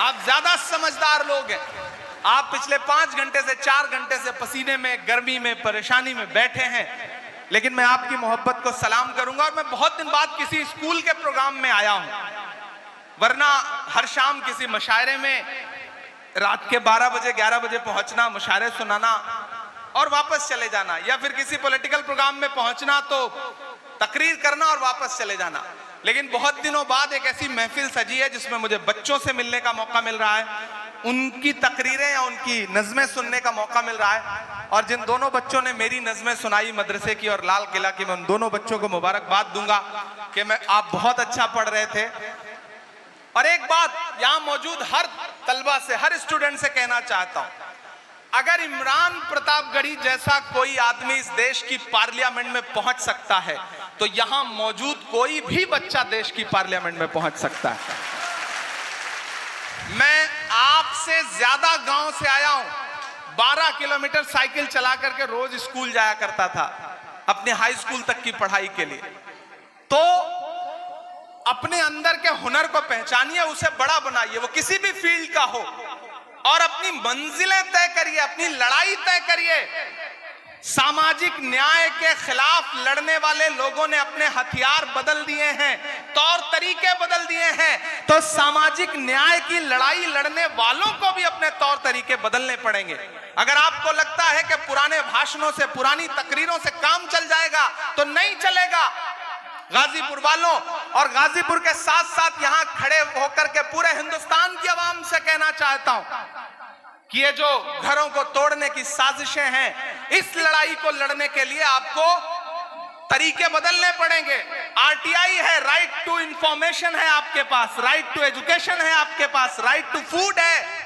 आप ज्यादा समझदार लोग हैं। आप पिछले 5 घंटे से 4 घंटे से पसीने में, गर्मी में, परेशानी में बैठे हैं, लेकिन मैं आपकी मोहब्बत को सलाम करूंगा। और मैं बहुत दिन बाद किसी स्कूल के प्रोग्राम में आया हूं, वरना हर शाम किसी मुशायरे में रात के 12 बजे 11 बजे पहुंचना, मुशायरे सुनाना और वापस चले जाना, या फिर किसी पॉलिटिकल प्रोग्राम में पहुंचना तो तकरीर करना और वापस चले जाना। लेकिन बहुत दिनों बाद एक ऐसी महफिल सजी है जिसमें मुझे बच्चों से मिलने का मौका मिल रहा है, उनकी तकरीरें या उनकी नज़में सुनने का मौका मिल रहा है। और जिन दोनों बच्चों ने मेरी नज़में सुनाई मदरसे की और लाल किला की, मैं उन दोनों बच्चों को मुबारकबाद दूंगा कि आप बहुत अच्छा पढ़ रहे थे। और एक बात यहां मौजूद हर तलबा से, हर स्टूडेंट से कहना चाहता हूं, अगर इमरान प्रतापगढ़ी जैसा कोई आदमी इस देश की पार्लियामेंट में पहुंच सकता है तो यहां मौजूद कोई भी बच्चा देश की पार्लियामेंट में पहुंच सकता है। मैं आपसे ज्यादा गांव से आया हूं, 12 किलोमीटर साइकिल चला करके रोज स्कूल जाया करता था अपने हाई स्कूल तक की पढ़ाई के लिए। तो अपने अंदर के हुनर को पहचानिए, उसे बड़ा बनाइए, वो किसी भी फील्ड का हो, और अपनी मंजिलें तय करिए, अपनी लड़ाई तय करिए। सामाजिक न्याय के खिलाफ लड़ने वाले लोगों ने अपने हथियार बदल दिए हैं, तौर तरीके बदल दिए हैं, तो सामाजिक न्याय की लड़ाई लड़ने वालों को भी अपने तौर तरीके बदलने पड़ेंगे। अगर आपको लगता है कि पुराने भाषणों से, पुरानी तकरीरों से काम चल जाएगा तो नहीं चलेगा। गाजीपुर वालों और गाजीपुर के साथ साथ यहां खड़े होकर के पूरे हिंदुस्तान की आवाम से कहना चाहता हूं कि ये जो घरों को तोड़ने की साजिशें हैं, इस लड़ाई को लड़ने के लिए आपको तरीके बदलने पड़ेंगे। आरटीआई है, राइट टू इंफॉर्मेशन है आपके पास, राइट टू एजुकेशन है आपके पास, राइट टू फूड है।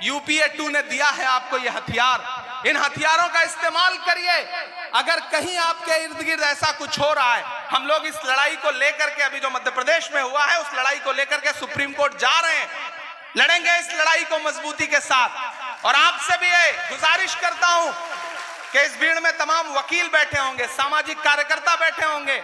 यूपीए 2 ने दिया है आपको ये हथियार, इन हथियारों का इस्तेमाल करिए। अगर कहीं आपके इर्द गिर्द ऐसा कुछ हो रहा है, हम लोग इस लड़ाई को लेकर के, अभी जो मध्य प्रदेश में हुआ है, उस लड़ाई को लेकर के सुप्रीम कोर्ट जा रहे हैं, लड़ेंगे इस लड़ाई को मजबूती के साथ। और आपसे भी ये गुजारिश करता हूं कि इस भीड़ में तमाम वकील बैठे होंगे, सामाजिक कार्यकर्ता बैठे होंगे,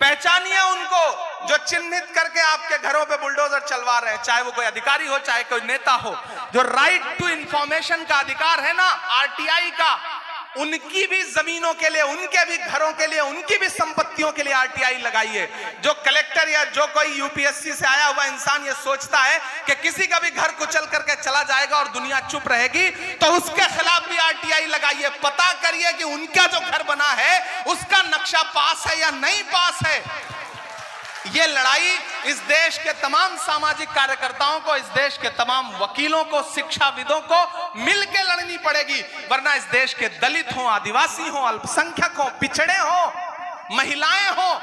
पहचानिए उनको जो चिन्हित करके आपके घरों पे बुलडोजर चलवा रहे हैं, चाहे वो कोई अधिकारी हो, चाहे कोई नेता हो। जो राइट टू इंफॉर्मेशन का अधिकार है ना आरटीआई का, उनकी भी जमीनों के लिए, उनके भी घरों के लिए, उनकी भी संपत्तियों के लिए आरटीआई लगाइए। जो कलेक्टर या जो कोई यूपीएससी से आया हुआ इंसान ये सोचता है कि किसी का भी घर कुचल करके चला जाएगा और दुनिया चुप रहेगी, तो उसके खिलाफ भी आरटीआई लगाइए। पता करिए कि उनका जो घर बना है उसका नक्शा पास है या नहीं पास है। ये लड़ाई इस देश के तमाम सामाजिक कार्यकर्ताओं को, इस देश के तमाम वकीलों को, शिक्षाविदों को मिलकर लड़नी पड़ेगी, वरना इस देश के दलित हो, आदिवासी हो, अल्पसंख्यक हो, पिछड़े हो, महिलाएं हो,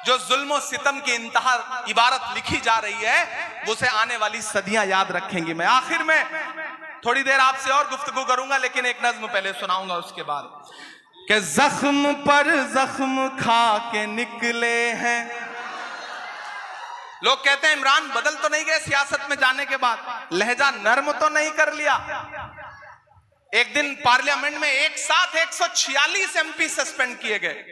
जो जुल्म सितम की इंतहा इबारत लिखी जा रही है, उसे आने वाली सदियां याद रखेंगी। मैं आखिर में थोड़ी देर आपसे और गुफ्तगू करूंगा, लेकिन एक नज्म पहले सुनाऊंगा उसके बाद। कि जख्म पर जख्म खा के निकले हैं। लोग कहते हैं इमरान बदल तो नहीं गए सियासत में जाने के बाद, लहजा नर्म तो नहीं कर लिया। एक दिन पार्लियामेंट में एक साथ 146 एमपी सस्पेंड किए गए,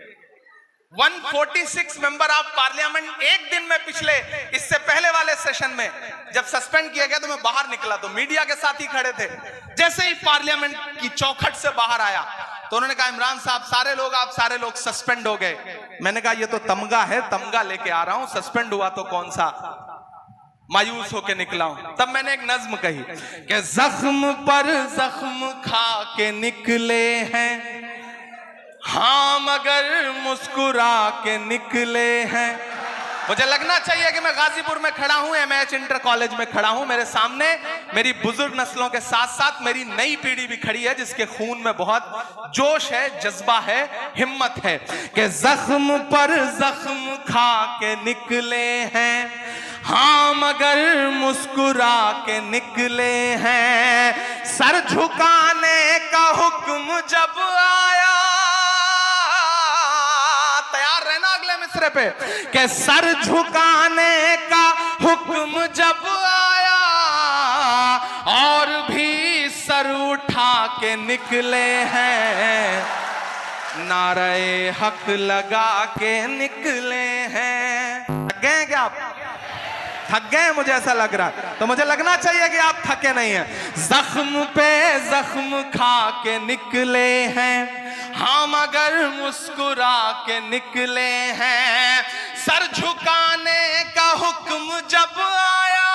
146 मेंबर ऑफ पार्लियामेंट एक दिन में। पिछले, इससे पहले वाले सेशन में जब सस्पेंड किया गया तो मैं बाहर निकला तो मीडिया के साथ ही खड़े थे। जैसे ही पार्लियामेंट की चौखट से बाहर आया तो उन्होंने कहा इमरान साहब आप सारे लोग सस्पेंड हो गए। मैंने कहा ये तो तमगा है, तमगा लेके आ रहा हूं, सस्पेंड हुआ तो कौन सा, मायूस होके निकला हूं। तब मैंने एक नज्म कही कि जख्म पर जख्म खा के निकले हैं, हाँ मगर मुस्कुरा के निकले हैं। मुझे लगना चाहिए कि मैं गाजीपुर में खड़ा हूं, एमएच इंटर कॉलेज में खड़ा हूं, मेरे सामने मेरी बुजुर्ग नस्लों के साथ साथ मेरी नई पीढ़ी भी खड़ी है जिसके खून में बहुत जोश है, जज्बा है, हिम्मत है। कि जख्म पर जख्म खा के निकले हैं, हाँ मगर मुस्कुरा के निकले हैं। सर झुकाने का हुक्म जब आया, तैयार रहना अगले मिसरे पे, कि सर झुकाने का हुक्म जब आया और भी सर उठा के निकले हैं, नारे हक लगा के निकले हैं। गए क्या आप? थक गए हैं, मुझे ऐसा लग रहा है। तो मुझे लगना चाहिए कि आप थके नहीं हैं। जख्म पे जख्म खा के निकले हैं हम, अगर मुस्कुरा के निकले हैं। सर झुकाने का हुक्म जब आया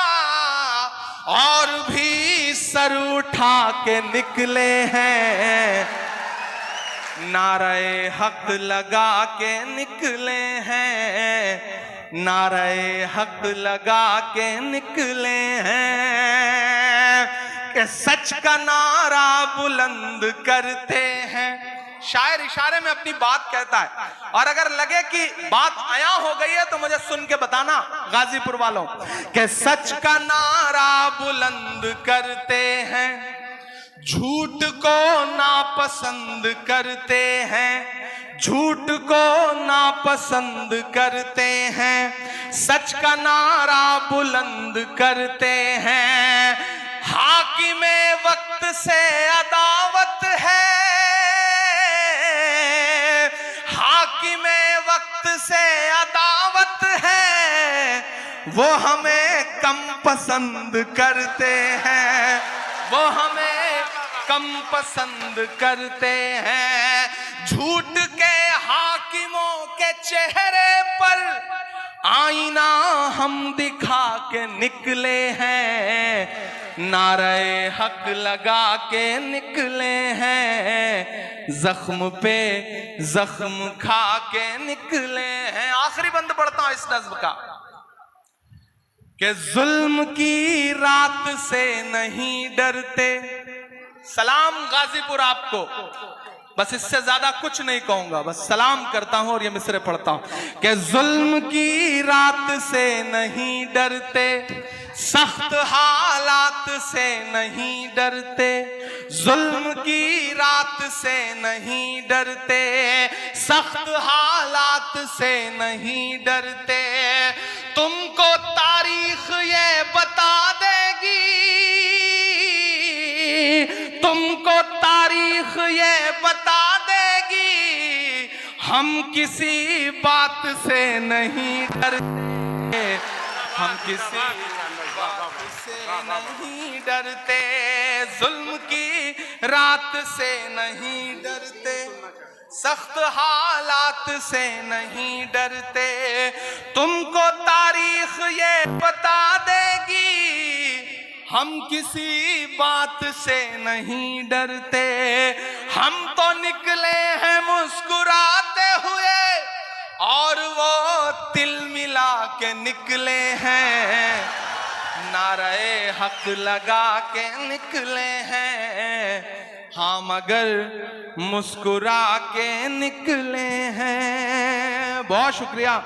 और भी सर उठा के निकले हैं। नारे हक लगा के निकले हैं, नारे हक लगा के निकले हैं कि सच का नारा बुलंद करते हैं। शायर इशारे में अपनी बात कहता है, और अगर लगे कि बात आया हो गई है तो मुझे सुन के बताना गाजीपुर वालों, कि सच का नारा बुलंद करते हैं, झूठ को नापसंद करते हैं, झूठ को नापसंद करते हैं, सच का नारा बुलंद करते हैं। हाकिमे वक्त से अदावत है, हाकिमे वक्त से अदावत है, वो हमें कम पसंद करते हैं, वो हमें कम पसंद करते हैं। झूठ के हाकिमों के चेहरे पर आईना हम दिखा के निकले हैं, नारे हक लगा के निकले हैं, जख्म पे जख्म खा के निकले हैं। आखिरी बंद पढ़ता हूं इस नज्म का, कि जुल्म की रात से नहीं डरते। सलाम गाजीपुर आपको, बस इससे ज्यादा कुछ नहीं कहूंगा, बस सलाम करता हूं और ये मिसरे पढ़ता हूं कि जुल्म की रात से नहीं डरते, सख्त हालात से नहीं डरते, जुल्म की रात से नहीं डरते, सख्त हालात से नहीं डरते। तुमको तारीख ये बता देगी, तुमको तारीख ये बता देगी, हम किसी बात से नहीं डरते, हम किसी बात से नहीं डरते, जुल्म की रात से नहीं डरते, सख्त हालात से नहीं डरते। तुमको तारीख ये बता देगी, हम किसी बात से नहीं डरते। हम तो निकले हैं मुस्कुराते हुए और वो तिल मिला के निकले हैं, नारे हक लगा के निकले हैं, हाँ मगर मुस्कुरा के निकले हैं। बहुत शुक्रिया,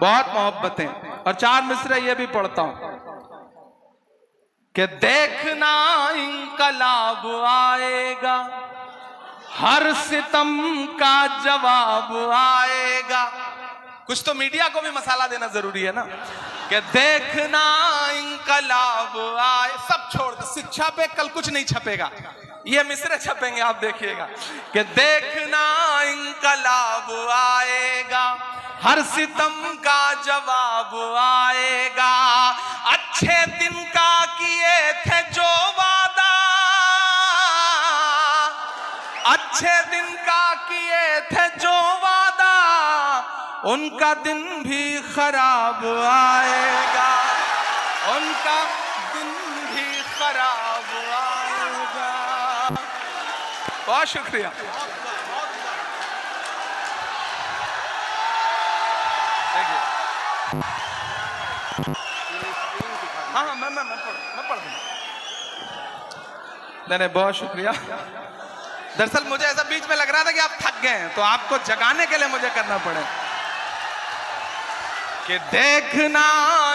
बहुत मोहब्बतें। और 4 मिसरे ये भी पढ़ता हूं कि देखना इंकलाब आएगा, हर सितम का जवाब आएगा। कुछ तो मीडिया को भी मसाला देना जरूरी है ना, कि देखना इंकलाब आए। सब छोड़ दो, शिक्षा पे कल कुछ नहीं छपेगा, ये मिसरे छपेंगे, आप देखिएगा कि देखना इंकलाब आएगा, हर सितम का जवाब आएगा। अच्छे दिन का किए थे जो वादा, अच्छे दिन का किए थे जो वादा, उनका दिन भी खराब आएगा, उनका दिन भी खराब आएगा। बहुत शुक्रिया। हाँ हाँ मैं पढ़ दूँ। नहीं, बहुत शुक्रिया। दरअसल मुझे ऐसा बीच में लग रहा था कि आप थक गए हैं, तो आपको जगाने के लिए मुझे करना पड़े कि देखना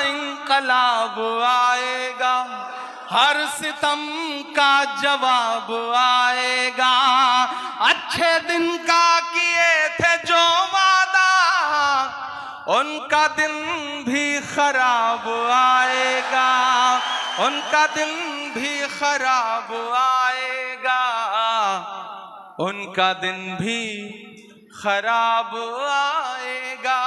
इंकलाब आएगा, हर सितम का जवाब आएगा। अच्छे दिन का किए थे जो वादा, उनका दिन भी खराब आएगा, उनका दिन भी खराब आएगा, उनका दिन भी खराब आएगा।